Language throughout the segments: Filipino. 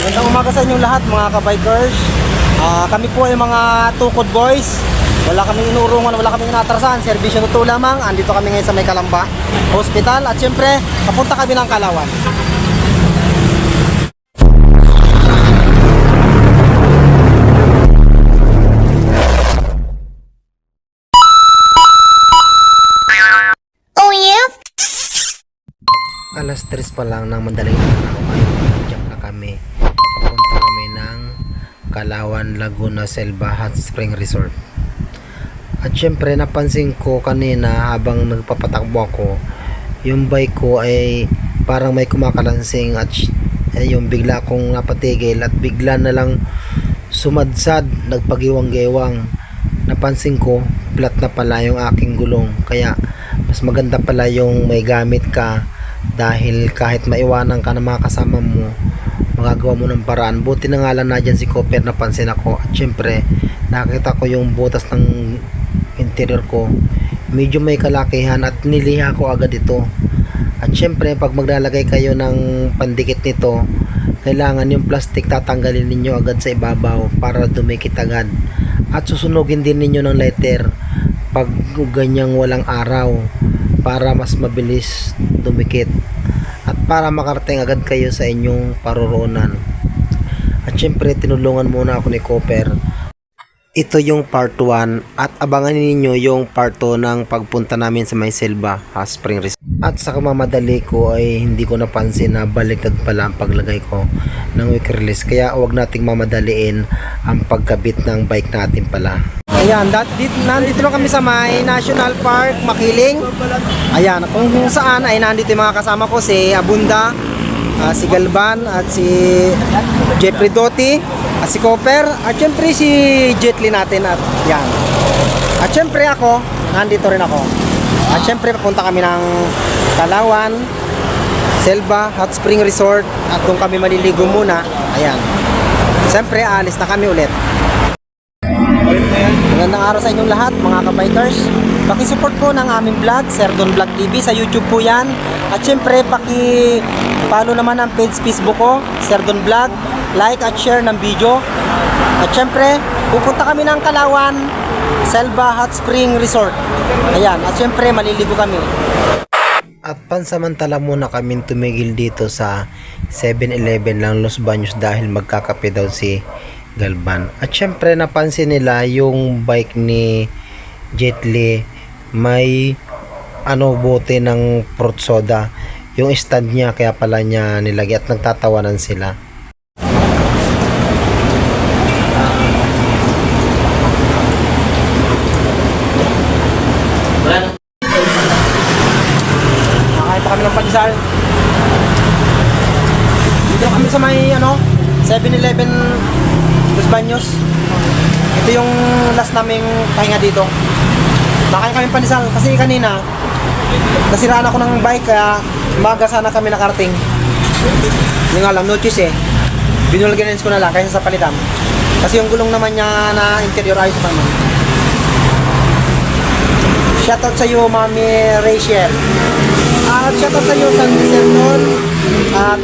Magandang umaga sa inyong lahat mga kabikers. Kami po ay mga tukod boys. Wala kaming inurungan, wala kaming inatrasan. Serbisyo totoo lamang. Andito kami ngayon sa May Kalamba Hospital. At syempre, papunta kami ng Kalawan. Alas 3 pa lang ng madaling araw ay nag-jack na kami. Papunta kami ng Kalawan, Laguna, Selva Hot Spring Resort. At syempre napansin ko kanina habang nagpapatakbo ako, yung bike ko ay parang may kumakalansing at yung bigla kong napatigil at bigla na lang sumadsad, nagpagiwang-gewang. Napansin ko flat na pala yung aking gulong, kaya mas maganda pala yung may gamit ka. Dahil kahit maiwanan ka ng mga kasama mo, magagawa mo ng paraan. Buti na nga lang na dyan si Cooper, napansin ako. At syempre, nakita ko yung butas ng interior ko. Medyo may kalakihan at niliha ko agad ito. At syempre, pag maglalagay kayo ng pandikit nito, kailangan yung plastic tatanggalin ninyo agad sa ibabaw para dumikit agad. At susunugin din ninyo ng lighter pag ganyang walang araw, para mas mabilis dumikit at para makarating agad kayo sa inyong paroroonan. At syempre tinulungan muna ako ni Cooper. Ito yung part 1 at abangan ninyo yung part 2 ng pagpunta namin sa May Selva Hot Spring Resort. At sa kamamadali ko ay hindi ko napansin na baliktad pala ang paglagay ko ng week release, kaya huwag nating mamadaliin ang pagkabit ng bike natin pala. Ayan, nandito na kami sa May National Park, Makiling. Ayan, kung saan ay nandito yung mga kasama ko, si Abunda, si Galvan, at si Jeffrey Doty, at si Cooper, at syempre si Jetly natin. At yan. At syempre ako, nandito rin ako. At syempre papunta kami ng Kalawan, Selva Hot Spring Resort, at doon kami maliligo muna. Ayan. Syempre aalis na kami ulit. Magandang araw sa inyong lahat mga kabikers. Pakisupport po ng aming vlog, Sir Don Vlog TV, sa YouTube po yan. At syempre paki-follow naman ang page Facebook ko, Sir Don Vlog. Like at share ng video. At syempre pupunta kami ng Kalawan, Selva Hot Spring Resort. Ayan, at syempre maliligo kami. At pansamantala muna kami tumigil dito sa 7-Eleven lang Los Baños dahil magkakape daw si Galvan. At syempre napansin nila yung bike ni Jetly may bote ng fruit soda yung stand niya, kaya pala niya nilagay at nagtatawanan sila. Nakakita kami ng pagsal. Dito kami sa may 7-Eleven Los Baños. Ito yung last naming pahinga dito. Nakain kami panisal kasi kanina nasiraan ako ng bike, kaya umaga sana kami nakarating. Hindi nga lang, no choice eh. Binulganes ko na lang kaysa sa palitan. Kasi yung gulong naman niya na interior ayos pa naman. Shoutout sa iyo Mami Rachel. At shoutout sa iyo San Vicente. At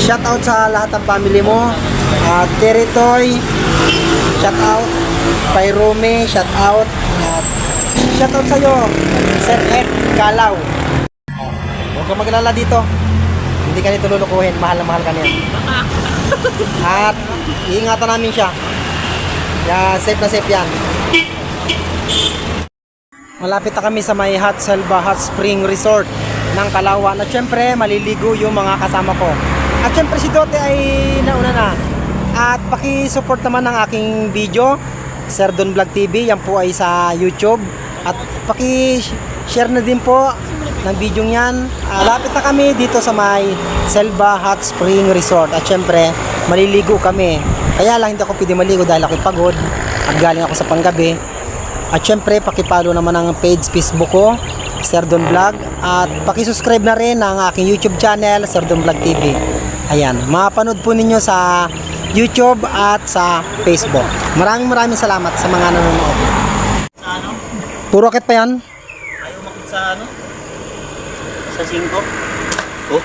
shoutout sa lahat ng family mo. At Teritoy, shout out. Kay Rome, shout out. Shout out sa iyo, Sir Ed Galaw. Huwag kang maglala dito. Hindi ka nito lulukuhin, mahal na mahal ka niyan. At iingatan namin siya. Kaya safe na safe yan. Malapit na kami sa may Selva Hot Spring Resort ng Kalawan. At syempre maliligo yung mga kasama ko. At syempre si Dote ay nauna na. At paki-support naman ng aking video, Sir Don Vlog TV. Yan po ay sa YouTube. At paki-share na din po ng video niyan. Lapit na kami dito sa may Selva Hot Spring Resort. At syempre maliligo kami. Kaya lang hindi ako pwede maligo dahil ako'y pagod at galing ako sa panggabi. At syempre paki-follow naman ang page Facebook ko, Sir Don Vlog. At paki-subscribe na rin ang aking YouTube channel, Sir Don Vlog TV. Ayan, mapanood po ninyo sa YouTube at sa Facebook. Maraming salamat sa mga nanonood. Puro rocket pa yan? Ayaw makit sa Sa 5. Oh.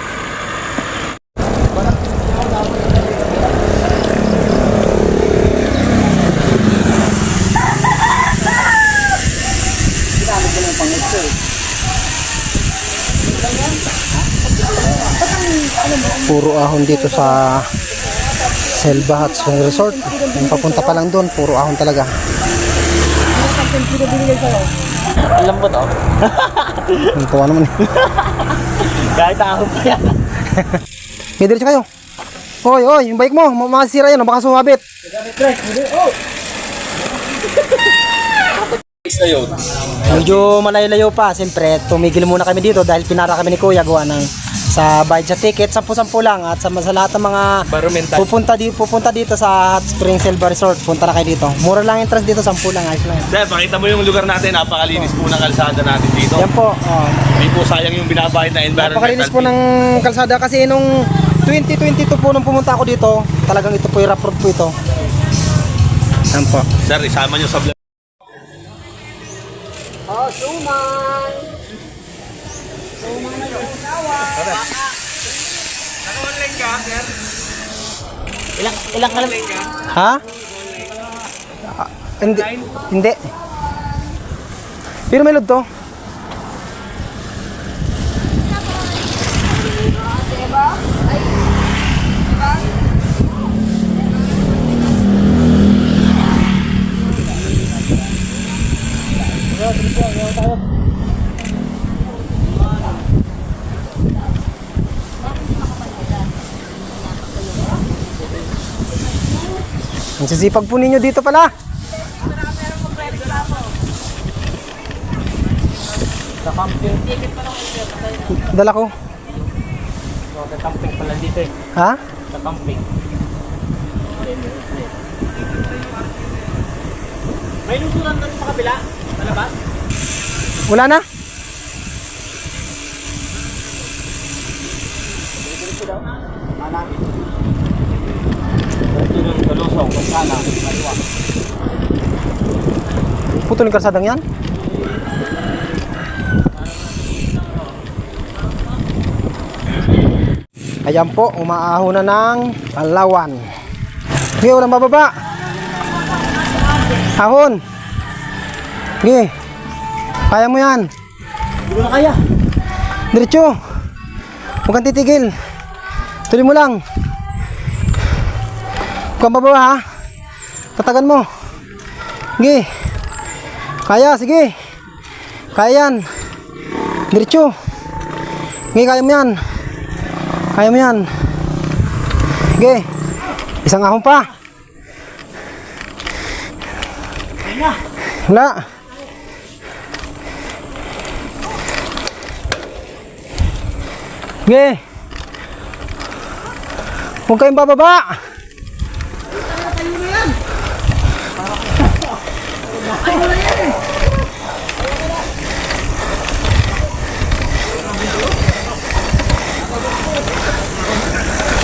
puro ahon dito sa Selva Hot Spring Resort. Yung papunta pa lang doon, puro ahon talaga. Alam mo to? Ang tuwa naman eh. Kahit ahon pa yan. May diretso kayo. Oy, oy, yung bike mo, masisira yan, baka sumabit. Medyo malayo-layo pa. Siyempre, tumigil muna kami dito dahil pinara kami ni Kuya gawa ng sa bayad sa ticket, 10-10 lang. At sa lahat ng mga pupunta dito sa Hot Spring Selva Resort, punta na kayo dito. Mura lang entrance dito, 10 lang, ayos lang. Dahil pakita mo yung lugar natin, napakalinis po ng kalsada natin dito. Yan po. Hindi po sayang yung binabayad na environmental Napakalinis po ng kalsada kasi nung 2022 po nung pumunta ako dito, talagang ito po yung rough road po ito. Yan po. Sir, isama nyo sa vlog. Ilang ka lang? Ha? Hindi. Hindi. Pero may load to. Ang sisipag po ninyo dito pala. Sa camping. Dala ko. Sa camping pala dito eh. Ha? Sa camping. May lusuran doon sa kabila? Sa labas? Wala na? Putol yung kalsadang yan? Ayan po, umaaho na ng Palawan. Okay, walang bababa. Ahon. Okay. Kaya mo yan. Hindi ko na kaya. Diretso. Huwag kang titigil. Tuloy mo lang. Huwag kang bababa ha. Tatagan mo. Sige. Kaya, sige. Kaya yan. Diretso. Sige, kaya mo yan. Kaya mo yan. Sige. Isang ahon pa. Wala. Sige. Huwag kayong bababa.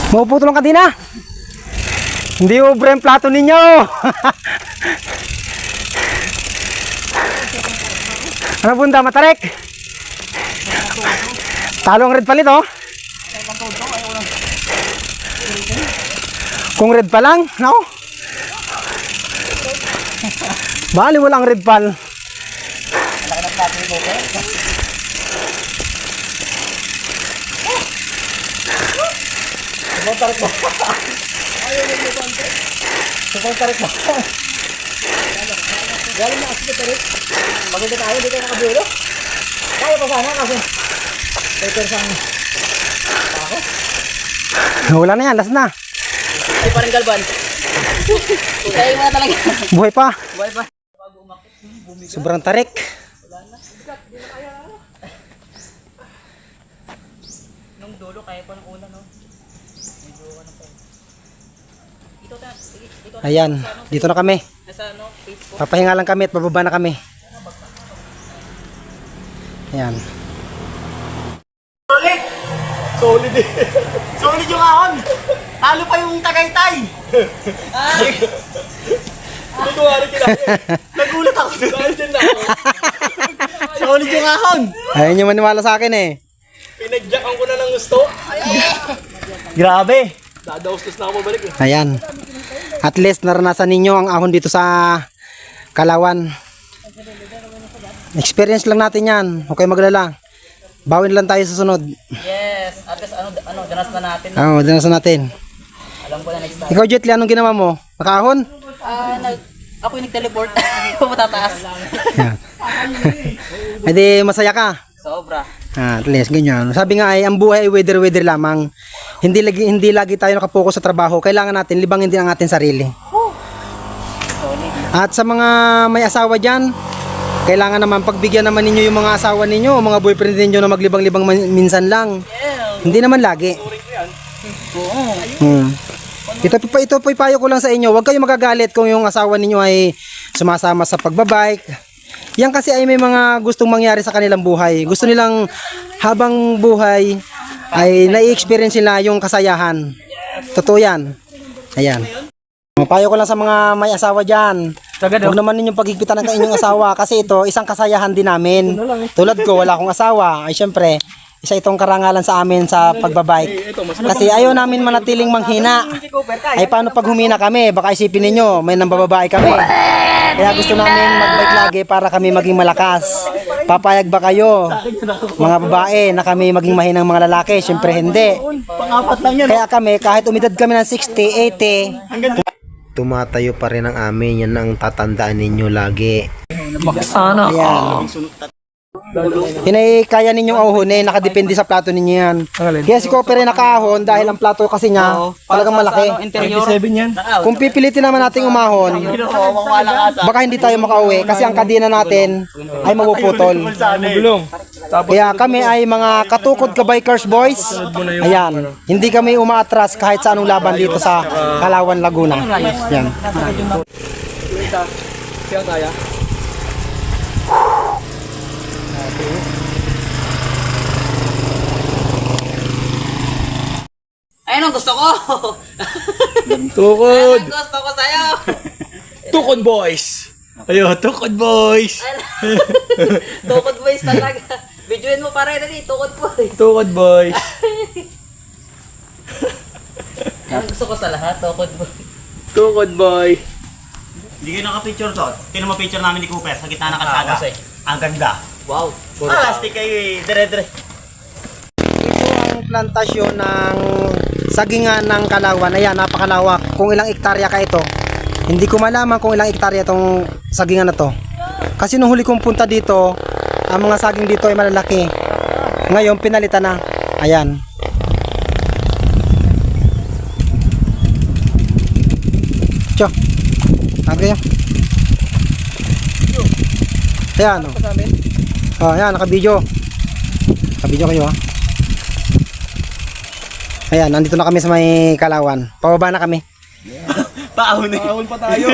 Mapuputol ang kadina. Hindi ubre ang plato ninyo. Ano bunda, matarek? Talo ang red palit oh. Kung red pa lang, no? Bali walang red pal. Tarik mo. Tarik mo. Galing na kasi tarik. Maganda tayo dito nakabuelo. Kaya pa sana kasi. Sang ako. Wala na yan, last na. Ay parang galban. Kaya mo na talaga. Buhay pa. Buhay pa. Sobrang tarik. Nung dulo kaya pa ng una no. Ayan, dito na kami. Nasa ano, Facebook. Papahinga lang kami at bababa na kami. Ayan. Solid eh. Solid yung ahon. Talo pa yung Tagaytay. Hindi ko nga rin kinaya. Nagulat ako. Dahil dyan na ako. Solid yung ahon. Ayaw nyo maniwala sa akin eh. Pinagjakan ko na ng gusto. Grabe. Dadaustos na ako mabalik eh. Ayan. At least naranasan ninyo ang ahon dito sa Kalawan. Experience lang natin yan. Okay maglala. Bawin lang tayo sa sunod. Yes. Ates, ano, danas na natin. Oo, dinasan natin. Alam ko na next time. Ikaw, Jetli, anong ginawa mo? Nakahon? Ako yung nag-teleport. Matataas. Yan. Hindi, masaya ka. Sobra. At least, ganyan. Sabi nga ay, ang buhay ay weather lamang. Hindi lagi tayo nakapokus sa trabaho. Kailangan natin libangin din ang ating sarili. At sa mga may asawa dyan, kailangan naman pagbigyan naman ninyo yung mga asawa ninyo, o mga boyfriend ninyo na maglibang-libang minsan lang. Hindi naman lagi. Ito po ipayo ko lang sa inyo. Huwag kayo magagalit kung yung asawa ninyo ay sumasama sa pagbabike. Yan kasi ay may mga gustong mangyari sa kanilang buhay. Gusto nilang habang buhay ay nai-experience nila yung kasayahan. Totoo yan. Ayan. Payo ko lang sa mga may asawa dyan. Huwag naman ninyong pagigpitan ng inyong asawa kasi ito isang kasayahan din namin. Tulad ko, wala akong asawa. Ay syempre, isa itong karangalan sa amin sa pagbabike. Kasi ayaw namin manatiling manghina. Ay paano pag humina kami? Baka isipin ninyo, may nambababae kami. Kaya gusto namin magbike lagi para kami maging malakas. Papayag ba kayo, mga babae, na kami maging mahinang mga lalaki? Syempre hindi. Pang-apat lang yan. Kaya kami, kahit umidad kami ng 60, 80, Tumatayo pa rin ang amin. Yan ang tatandaan ninyo lagi. ayan. Yan ay kaya ninyong auhunin, nakadepende sa plato ninyo yan. Kaya si Copper ay nakaahon dahil ang plato kasi niya talagang malaki. Interior. 7 yan. Kung pipilitin naman nating umahon, baka hindi tayo makauwi kasi ang kadena natin ay mapuputol. Kaya kami ay mga katukod ka bikers boys. Ayan, hindi kami umaatras kahit sa anong laban dito sa Kalawan, Laguna. Yan. Ayun ang gusto ko. Tukod. Ang gusto ko sa'yo. Tukod boys. Ayo, tukod boys. Tukod boys talaga. Videoin mo para rin tukod boys. Tukod boys. Ang gusto ko sa lahat, tukod boys. Tukod boy. Hindi kayo nakapicture to. Tinan mo picture namin ni Cooper sa gitna ng kalsada. kasi. Ang ganda. Wow. Plastic kayo eh. Dire-dire. Ito ang plantasyon ng sagingan ng Kalawan. Ayan, napakalawak. Kung ilang ektarya ka ito. Hindi ko malaman kung ilang ektarya itong sagingan na to. Kasi nung huli kong punta dito, ang mga saging dito ay malalaki. Ngayon, pinalitan na. Ayan. Tiyo. Agay yan. Ayan, o. Oh, ayan, nakabidyo. Nakabidyo kayo, ha. Ayan, nandito na kami sa may Kalawan. Pababa na kami. Paahon eh. Paahon pa tayo.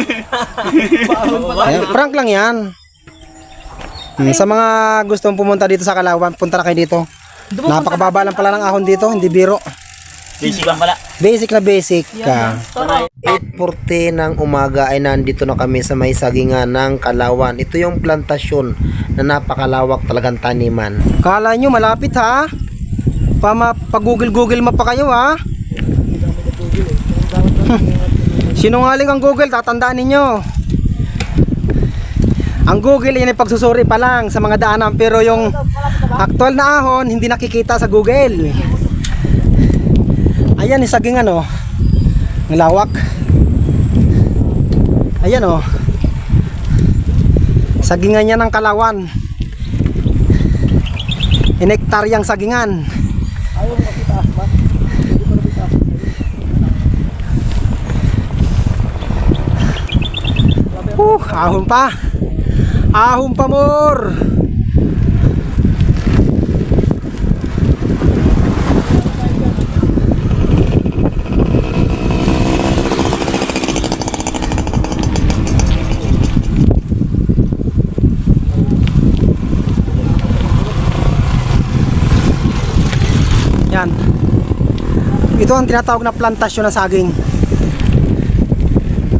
Paahon pa tayo. Ayan, prank lang yan. Sa mga gustong pumunta dito sa Kalawan, punta na kayo dito. Napakababa lang pala ng ahon dito, hindi biro. Basic lang pala. Basic na basic ka. 8:40 ng umaga ay nandito na kami sa may sagingan ng Kalawan. Ito yung plantasyon na napakalawak talagang taniman. Kala nyo malapit ha? Pag-google map pa kayo ha? Sinungaling ang Google, tatandaan ninyo. Ang Google yan ay pagsusuri pa lang sa mga daanan, pero yung actual na ahon hindi nakikita sa Google. Ayan, sagingan oh. Ang lawak. Ayan oh. Sagingan niya ng Kalawan. Inektaryang sagingan. Ahon pa. Ahon pa more. Yan. Ito ang tinatawag na plantasyon ng saging.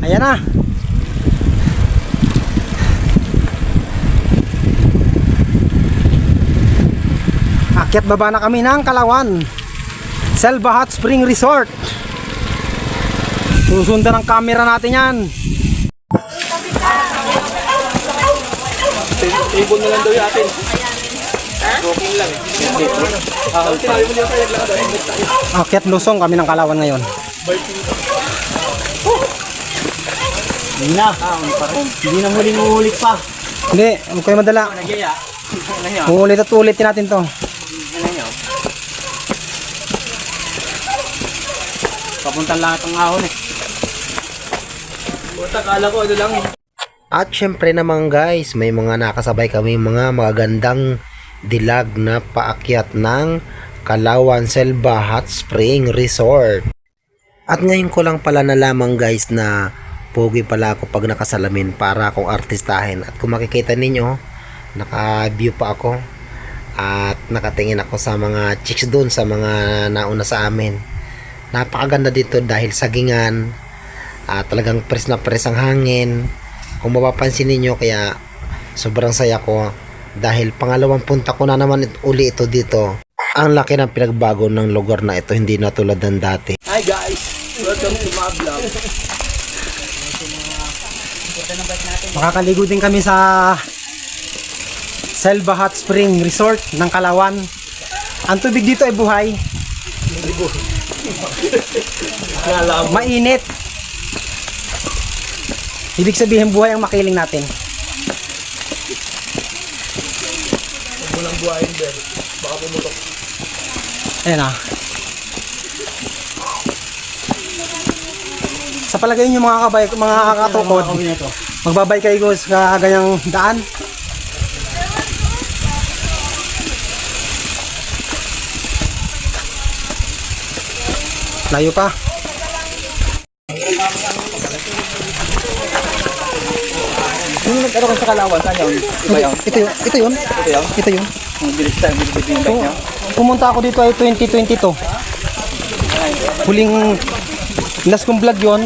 Ayan na. Akyat baba na kami ng Kalawan. Selva Hot Spring Resort. Susundan ang camera natin yan. Table na lang daw yung atin. Akyat lusong kami ng Kalawan ngayon. Hindi na. Hindi na huling-ulit pa. Hindi, huwag kayo madala. Uulit at ulitin natin to. Papuntan lahat ang ahon eh. At syempre naman guys, may mga nakasabay kami mga magagandang dilag na paakyat ng Kalawan Selva Hot Spring Resort. At ngayon ko lang pala nalaman guys na pogi pala ako pag nakasalamin para akong artistahin. At kung makikita ninyo, naka-view pa ako at nakatingin ako sa mga chicks doon, sa mga nauna sa amin. Napakaganda dito dahil sagingan, talagang press na press ang hangin. Kung mapapansin ninyo, kaya sobrang saya ko dahil pangalawang punta ko na naman uli ito dito. Ang laki ng pinagbago ng lugar na ito, hindi na tulad ng dati. Hi guys! Welcome to my vlog. Makakaligo din kami sa Selva Hot Spring Resort ng Kalawan. Ang tubig dito ay buhay. Mainit. Ibig sabihin buhay ang makiling natin. Walang buhayin din. Baka pumutok. Ayan ah. Sa palagay nyo mga kabay, mga kakatukod, magbabay kayo sa ganyang daan. Layo pa. Yung nag-ano ka sa Kalawan, saan yun? Iba yun? Ito yun. Ito yun? Ito yun. Ang bilis tayo, bilis yung bike niya. Pumunta ako dito ay 2022. Huling last kong vlog yun.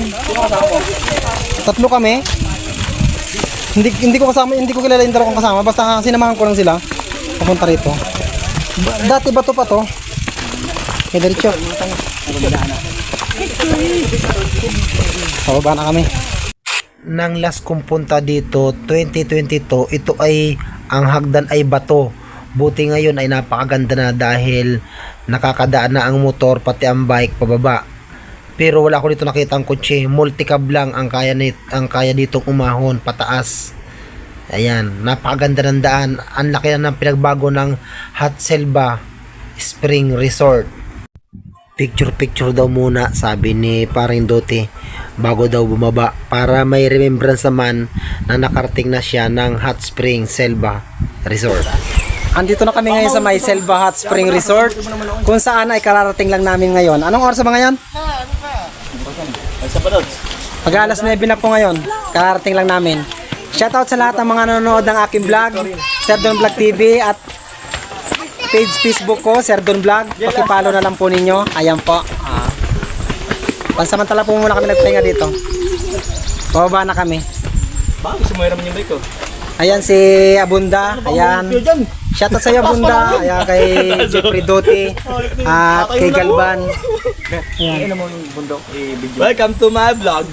Tatlo kami. Hindi ko kasama, hindi ko kilala yung dalawa kong kasama. Basta sinamahan ko lang sila. Papunta rito. Dati bato pa to. Kaya diretso. Pababa na kami. Nang last kong punta dito 2022, ito ay ang hagdan ay bato. Buti ngayon ay napakaganda na dahil nakakadaan na ang motor pati ang bike pababa. Pero wala ko dito nakita ang kotse, multicab lang ang kaya ditong umahon pataas. Ayan, napakaganda ng daan. Ang laki na ng pinagbago ng Hot Selva Spring Resort. Picture daw muna, sabi ni Paring Dote, bago daw bumaba para may remembrance naman na nakarating na siya ng Hot Spring Selva Resort. Andito na kami ngayon sa may Selva Hot Spring Resort, kung saan ay kararating lang namin ngayon. Anong oras ba ngayon? Pag-alas 9 na po ngayon, kararating lang namin. Shoutout sa lahat ng mga nanonood ng aking vlog, Sir Don Vlog TV, at page Facebook ko, Sir Don Vlog. Pakipollow na lang po ninyo. Ayan po. Pansamantala po muna kami nagpahinga dito. Bababa na kami. Bakit gusto mo hiraman yung bike ko? Ayan si Abunda. Ayan. Shoutout sa iyo Abunda. Ayan kay Jeffrey Dote. At kay Galban. Ano mo yung bundok i-video? Welcome to my vlog.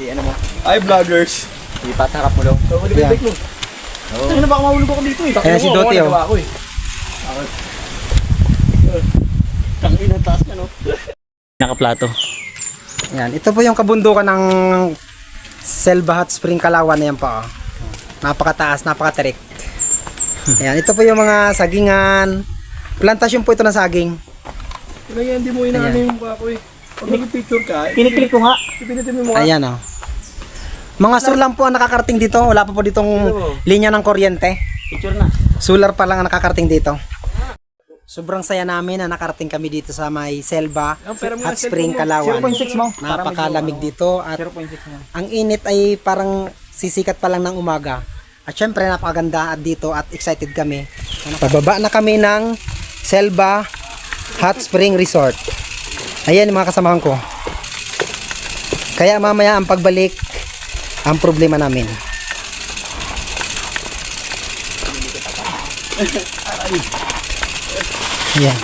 Ano mo? Hi vloggers. Ipatarap mo daw. So, Yeah. bike mo. Ano baka mahulog ako dito eh. Ayan si Dote oh. Tangin ang taas na no. Nakaplato. Ayan. Ito po yung kabundukan ng Selva Hot Spring Kalawan. Ayan po. Oh. Napakataas, napakatarik. Ayan. Ito po yung mga sagingan. Plantasyon po ito ng saging. Kaya hindi mo inaano yung mukha ko eh. Pag nag-picture ka, Kiniklik ko nga. ipinitin mo yung mukha. Ayan oh. Mga solar lang po ang nakakarating dito. Wala pa po ditong linya ng kuryente. Picture na. Solar pa lang ang nakakarating dito. Sobrang saya namin na nakarating kami dito sa may Selva Hot Spring Kalawan. 0.6 mo. Napakalamig dito at 0.6 mo. ang init ay parang sisikat pa lang ng umaga. At syempre napakaganda at dito at excited kami. Pababa na kami ng Selva Hot Spring Resort. Ayan yung mga kasamahan ko. Kaya mamaya ang pagbalik ang problema namin. Ayan.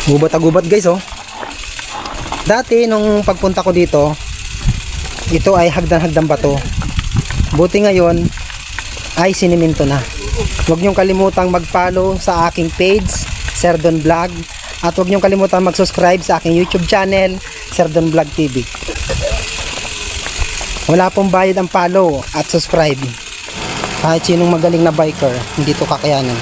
Gubat guys oh. Dati nung pagpunta ko dito, ito ay hagdan bato. Buti ngayon ay siniminto na. Huwag niyong kalimutang mag-follow sa aking page, Sir Don Vlog. At huwag niyong kalimutang mag-subscribe sa aking YouTube channel, Sir Don Vlog TV. Wala pong bayad ang follow at subscribe. Kahit sinong magaling na biker, hindi to kakayanin.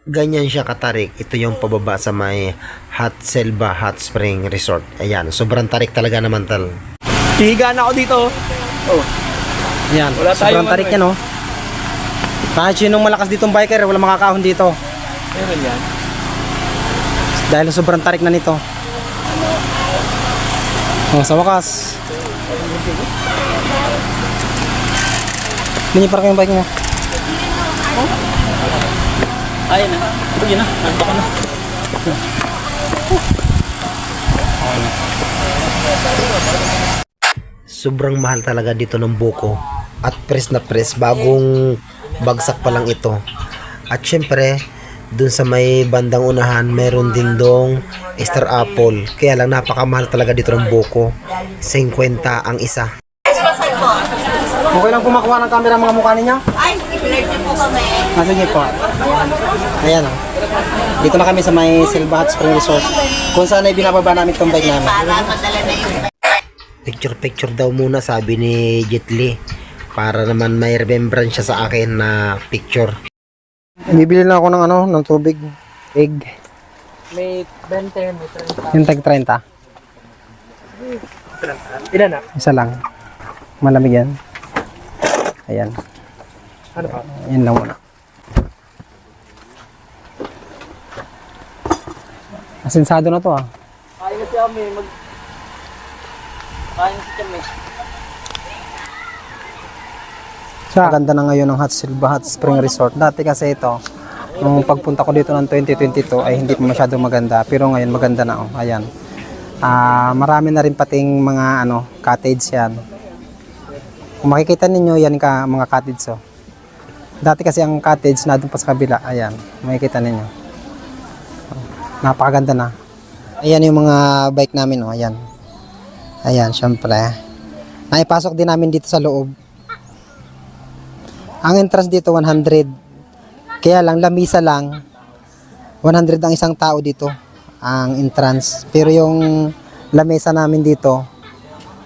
Ganyan siya katarik. Ito yung pababa sa may Hot Selva Hot Spring Resort. Ayan, sobrang tarik talaga naman tal. Higa na ako dito. Oh. Yan, Wala tayong sobrang tarik ano yan oh. Kahit sinong malakas ditong biker, wala makakahon dito. Meron yan. Dahil sobrang tarik na nito. Oh, sa wakas. Mini-park yung bike mo. Ayun na. Yun na. Nandito ka na. Sobrang mahal talaga dito ng buko. At press na press, bagong bagsak pa lang ito. At syempre, dun sa may bandang unahan, meron din dong Star Apple. Kaya lang napakamahal talaga dito ng buko. 50 ang isa. Okay lang po makuha ng camera mga mukha ninyo? Ay, i-blur niyo po kami. Sige po. Ayan oh. Dito na kami sa may Selva Hot Spring Resort. Kung saan ay binababa namin itong bike namin. Para madala na yung Picture daw muna, sabi ni Jet Li. Para naman may remembrance siya sa akin na picture. Bibili na ako ng ano, ng tubig. Egg. May 20, may 30. Yung tag 30. Ilan na? Isa lang. Malamig yan. Ayan. Ano pa? Yan lang muna. Asinsado na to ah. Kaya kasi kami Kaya si kami. Maganda na ngayon ng Hot Selva Hot Spring Resort. Dati kasi ito, nung pagpunta ko dito ng 2022 ay hindi pa masyado maganda. Pero ngayon maganda na oh. Ayan. Marami na rin pating mga ano, cottage yan. Kung makikita ninyo yan ka mga cottage oh. Dati kasi ang cottage na doon pa sa kabila. Ayan, makikita ninyo. Napakaganda na. Ayan yung mga bike namin oh. Ayan. Ayan, syempre. Naipasok din namin dito sa loob. Ang entrance dito 100. Kaya lang lamisa lang 100 ang isang tao dito ang entrance. Pero yung lamesa namin dito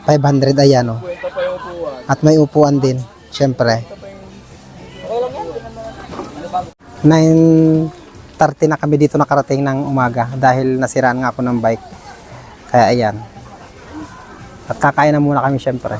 500 ayan oh. At may upuan din, syempre. 9:30 na kami dito nakarating ng umaga dahil nasiraan nga ako ng bike. Kaya ayan. At kakain na muna kami syempre.